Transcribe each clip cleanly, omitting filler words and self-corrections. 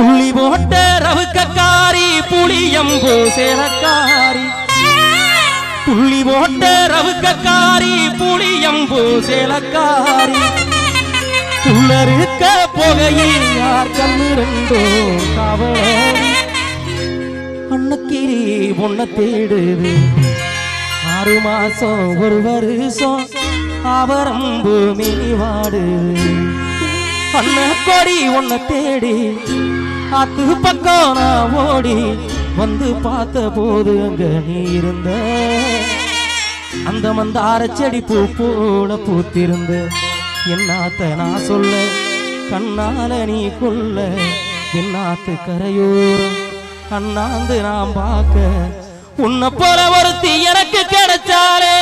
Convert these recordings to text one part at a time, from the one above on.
புள்ளி போட்ட ரவுக்கக்காரி புளியம்பு சேலக்காரி புள்ளி போட்ட ரவுக்கக்காரி புளியம்பு சேலக்காரி புள்ளருக்க புகையில் யார் கண்ணு ரெண்டோ காவல் அன்னக்கிரி பொண்ண தேடுது 6 மாசம் 1 வருஷம் அவரம்பு மினிவாடு அண்ண கொடி உன்னை தேடி ஆத்து பக்கம் நான் ஓடி வந்து பார்த்த போது அங்க நீ இருந்த அந்த மந்தார செடி பூ போல பூத்திருந்த என்னாத்த நான் சொல்ல கண்ணால நீ கொல்ல என்னாத்து கரையோரம் அண்ணாந்து நான் பார்க்க உன்னை போல ஒருத்தி எனக்கு கிடைச்சாலே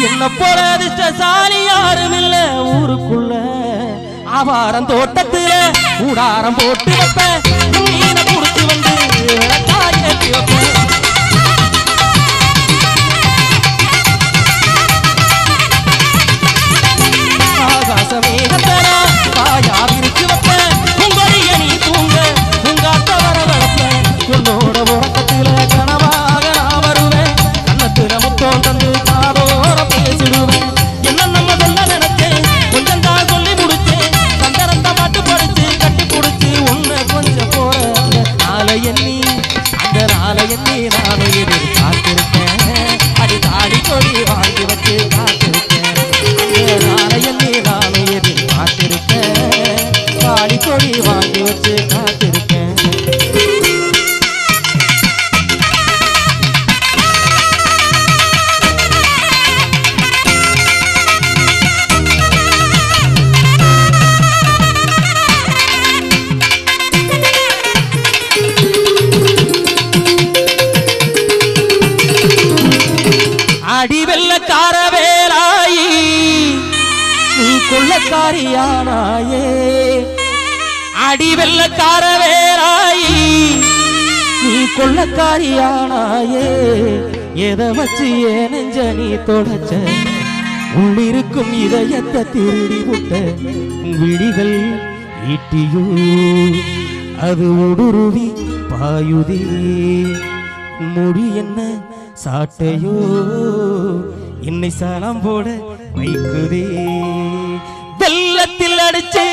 என்ன போல அதிர்ஷ்டசாலி யாரும் இல்ல ஊருக்குள்ள ஆவாரம் தோட்டத்துல ஊடாரம் போட்டு வைப்பேன் மீனை புடிச்சு வந்து ஏற்றி வைப்பேன் ஆகாசமேகத்தனா காயா விரிச்சு வைப்பேன் உங்களைய நீ தூங்க உங்காத்த வர வளர்ப்பேன் உன்னோட உறக்கத்துல கனவாக நான் வருவேன் கண்ணத்துல முத்தம் தந்து காதோர பேசிடுவேன் என்ன நம்ம சொல்ல நினைச்சேன் கொஞ்சம் தான் சொல்லி முடிச்சேன் சந்தரந்த பாட்டு படிச்சு கட்டி பிடிச்சு உன்னை கொஞ்சம் போற அந்த நாளை எண்ணி நானும் எதிர் காத்திருக்கேன் அடி தாடி கொடி வாங்கி வச்சு காத்திருக்கேன் அந்த நாளை எண்ணி நானும் எதிர் காத்திருக்கேன் தாடி கொடி வாங்கி வச்சு காத்திருக்கேன் அடி வெள்ளக்கார வேலாயி நீ கொள்ளக்காரியானாயே அடி வெள்ளக்கார வேலாயி நீ கொள்ளக்காரியானாயே எதை வச்சு ஏன் நெஞ்ச நீ தொடச்ச உள்ளிருக்கும் இதயத்தை திருடி விட்ட விழிகள் ஈட்டியோ அது ஊடுருவி பாயுதே முடி என்ன சாட்டையோ என்னை சலம் போட வைக்குதே வெள்ளத்தில் அடிச்சு